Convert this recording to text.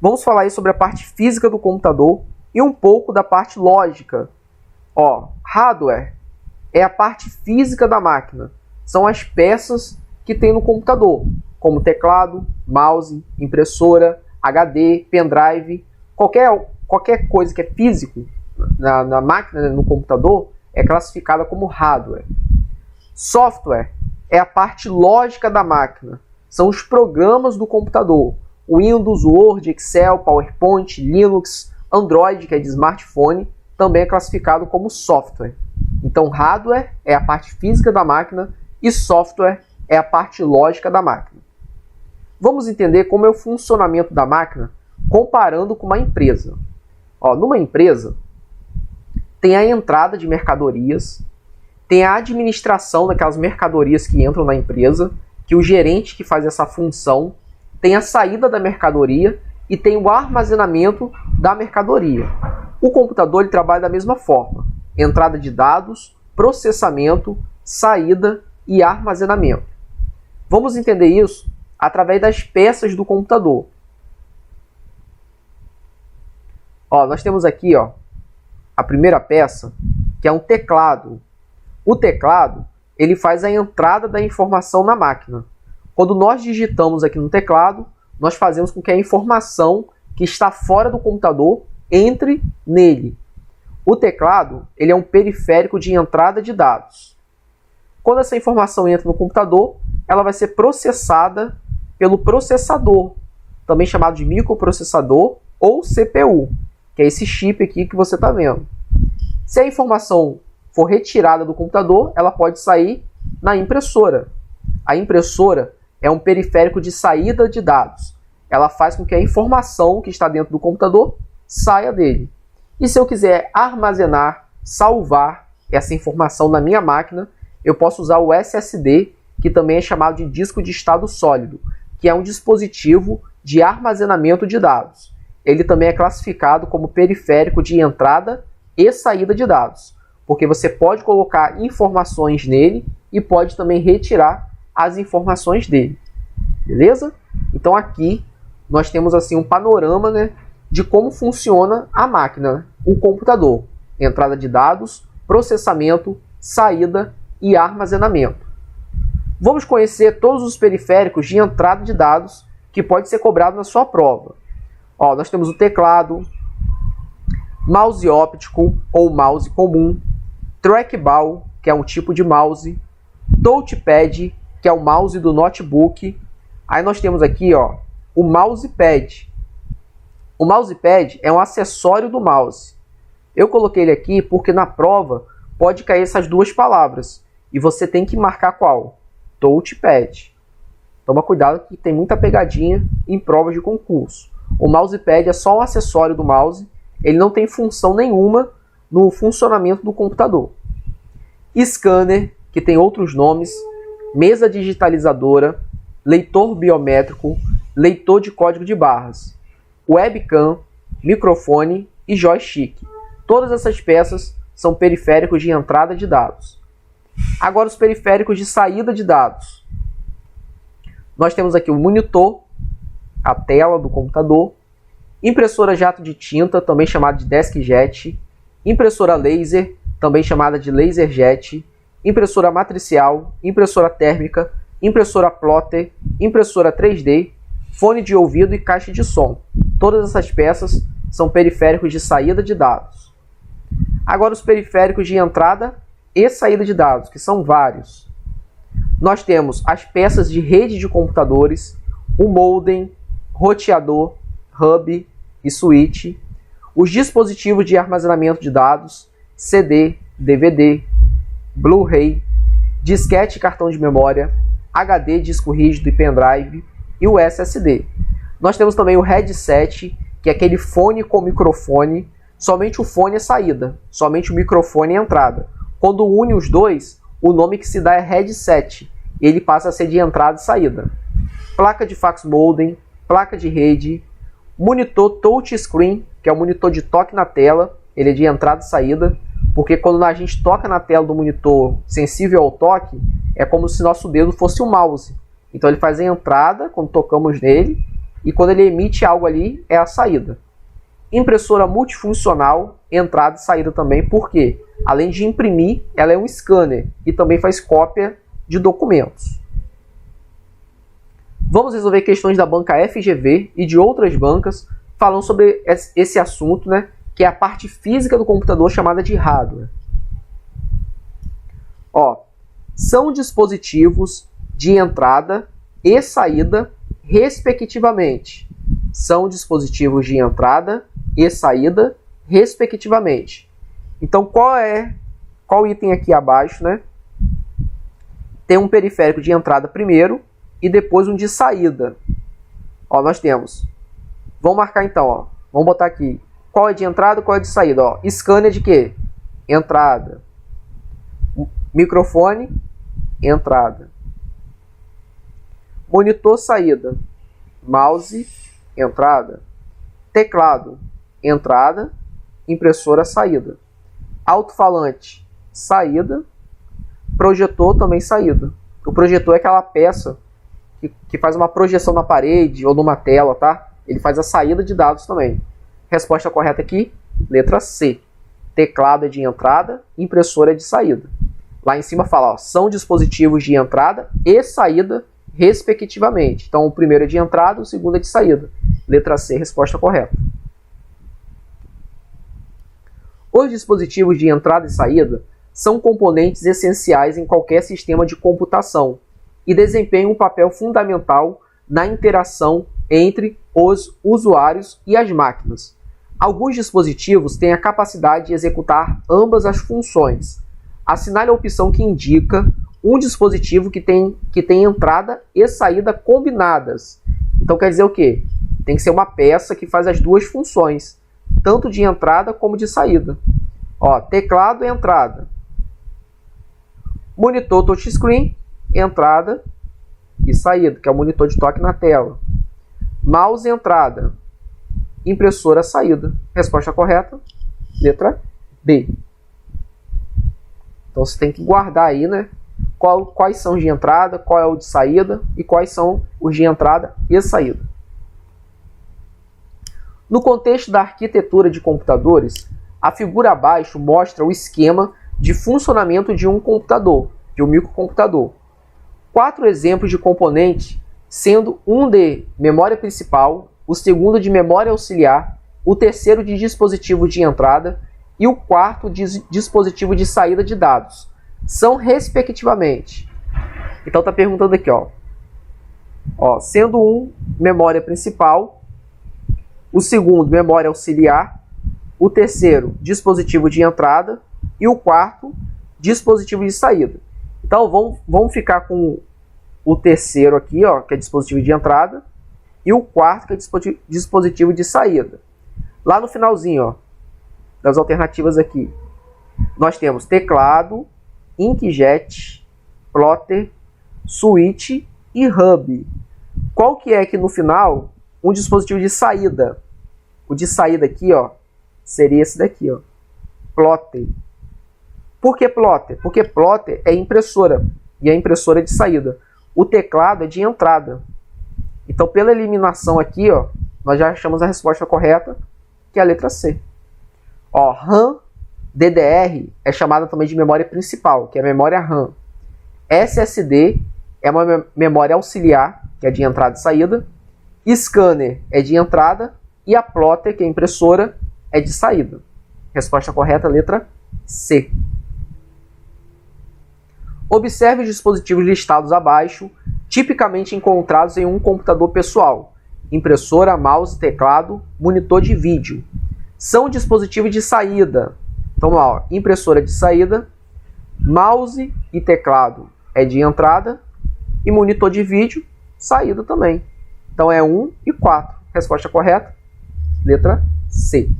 Vamos falar aí sobre a parte física do computador e um pouco da parte lógica. Hardware é a parte física da máquina. São as peças que tem no computador, como teclado, mouse, impressora, HD, pendrive. Qualquer coisa que é físico na máquina, no computador, é classificada como hardware. Software é a parte lógica da máquina. São os programas do computador. Windows, Word, Excel, PowerPoint, Linux, Android, que é de smartphone, também é classificado como software. Então, hardware é a parte física da máquina e software é a parte lógica da máquina. Vamos entender como é o funcionamento da máquina comparando com uma empresa. Numa empresa, tem a entrada de mercadorias, tem a administração daquelas mercadorias que entram na empresa, que o gerente que faz essa função, tem a saída da mercadoria e tem o armazenamento da mercadoria. O computador ele trabalha da mesma forma: entrada de dados, processamento, saída e armazenamento. Vamos entender isso através das peças do computador. Nós temos aqui a primeira peça, que é um teclado. O teclado ele faz a entrada da informação na máquina. Quando nós digitamos aqui no teclado, nós fazemos com que a informação que está fora do computador entre nele. O teclado ele é um periférico de entrada de dados. Quando essa informação entra no computador, ela vai ser processada pelo processador, também chamado de microprocessador ou CPU, que é esse chip aqui que você está vendo. Se a informação for retirada do computador, ela pode sair na impressora. A impressora é um periférico de saída de dados. Ela faz com que a informação que está dentro do computador saia dele. E se eu quiser armazenar, salvar essa informação na minha máquina, eu posso usar o SSD, que também é chamado de disco de estado sólido, que é um dispositivo de armazenamento de dados. Ele também é classificado como periférico de entrada e saída de dados, porque você pode colocar informações nele e pode também retirar as informações dele. Beleza? Então aqui nós temos assim um panorama, de como funciona a máquina, o computador. Entrada de dados, processamento, saída e armazenamento. Vamos conhecer todos os periféricos de entrada de dados que pode ser cobrado na sua prova. Nós temos o teclado, mouse óptico ou mouse comum, trackball, que é um tipo de mouse, touchpad, que é o mouse do notebook. Aí nós temos aqui o mousepad. O mousepad é um acessório do mouse. Eu coloquei ele aqui porque na prova pode cair essas duas palavras e você tem que marcar qual? Touchpad. Toma cuidado que tem muita pegadinha em provas de concurso. O mousepad é só um acessório do mouse, ele não tem função nenhuma no funcionamento do computador. Scanner, que tem outros nomes, mesa digitalizadora, leitor biométrico, leitor de código de barras, webcam, microfone e joystick. Todas essas peças são periféricos de entrada de dados. Agora os periféricos de saída de dados. Nós temos aqui o monitor, a tela do computador, impressora jato de tinta, também chamada de deskjet, impressora laser, também chamada de laserjet, impressora matricial, impressora térmica, impressora plotter, impressora 3D, fone de ouvido e caixa de som. Todas essas peças são periféricos de saída de dados. Agora os periféricos de entrada e saída de dados, que são vários. Nós temos as peças de rede de computadores, o modem, roteador, hub e switch, os dispositivos de armazenamento de dados, CD, DVD, Blu-ray, disquete e cartão de memória, HD, disco rígido e pendrive e o SSD. Nós temos também o headset, que é aquele fone com microfone. Somente o fone é saída, somente o microfone é entrada. Quando une os dois, o nome que se dá é headset. Ele passa a ser de entrada e saída. Placa de fax modem, placa de rede, monitor touchscreen, que é o monitor de toque na tela. Ele é de entrada e saída, porque quando a gente toca na tela do monitor sensível ao toque, é como se nosso dedo fosse um mouse. Então ele faz a entrada quando tocamos nele e quando ele emite algo ali, é a saída. Impressora multifuncional, entrada e saída também, porque além de imprimir, ela é um scanner e também faz cópia de documentos. Vamos resolver questões da banca FGV e de outras bancas falando sobre esse assunto, né, que é a parte física do computador chamada de hardware. São dispositivos de entrada e saída, respectivamente. São dispositivos de entrada e saída, respectivamente. Então, qual item aqui abaixo, né? Tem um periférico de entrada primeiro e depois um de saída. Nós temos. Vamos marcar então, vamos botar aqui. Qual é de entrada e qual é de saída? Scanner de quê? Entrada. Microfone, entrada. Monitor, saída. Mouse, entrada. Teclado, entrada. Impressora, saída. Alto-falante, saída. Projetor, também saída. O projetor é aquela peça que faz uma projeção na parede ou numa tela, tá? Ele faz a saída de dados também. Resposta correta aqui, letra C. Teclado é de entrada, impressora é de saída. Lá em cima fala, são dispositivos de entrada e saída, respectivamente. Então, o primeiro é de entrada, o segundo é de saída. Letra C, resposta correta. Os dispositivos de entrada e saída são componentes essenciais em qualquer sistema de computação e desempenham um papel fundamental na interação entre os usuários e as máquinas. Alguns dispositivos têm a capacidade de executar ambas as funções. Assinale a opção que indica um dispositivo que tem entrada e saída combinadas. Então quer dizer o quê? Tem que ser uma peça que faz as duas funções, tanto de entrada como de saída. Teclado, entrada. Monitor touchscreen, entrada e saída, que é o monitor de toque na tela. Mouse, entrada. Impressora, saída. Resposta correta, letra B. Então você tem que guardar aí, né? Quais são os de entrada, qual é o de saída e quais são os de entrada e saída. No contexto da arquitetura de computadores, a figura abaixo mostra o esquema de funcionamento de um computador, de um microcomputador. 4 exemplos de componentes, sendo um de memória principal, o segundo de memória auxiliar, o terceiro de dispositivo de entrada e o quarto de dispositivo de saída de dados. São respectivamente. Então está perguntando aqui, sendo um memória principal, o segundo memória auxiliar, o terceiro dispositivo de entrada e o quarto dispositivo de saída. Então vamos ficar com o terceiro aqui, que é dispositivo de entrada, e o quarto que é dispositivo de saída. Lá no finalzinho, das alternativas aqui, nós temos teclado, inkjet, plotter, switch e hub. Qual que é aqui no final um dispositivo de saída? O de saída aqui, seria esse daqui, plotter. Por que plotter? Porque plotter é impressora e a impressora é de saída. O teclado é de entrada. Então, pela eliminação aqui, nós já achamos a resposta correta, que é a letra C. RAM, DDR é chamada também de memória principal, que é a memória RAM. SSD é uma memória auxiliar, que é de entrada e saída. Scanner é de entrada e a plotter, que é impressora, é de saída. Resposta correta, letra C. Observe os dispositivos listados abaixo, tipicamente encontrados em um computador pessoal: impressora, mouse, teclado, monitor de vídeo. São dispositivos de saída. Então, impressora de saída, mouse e teclado é de entrada e monitor de vídeo, saída também. Então é 1 e 4. Resposta correta, letra C.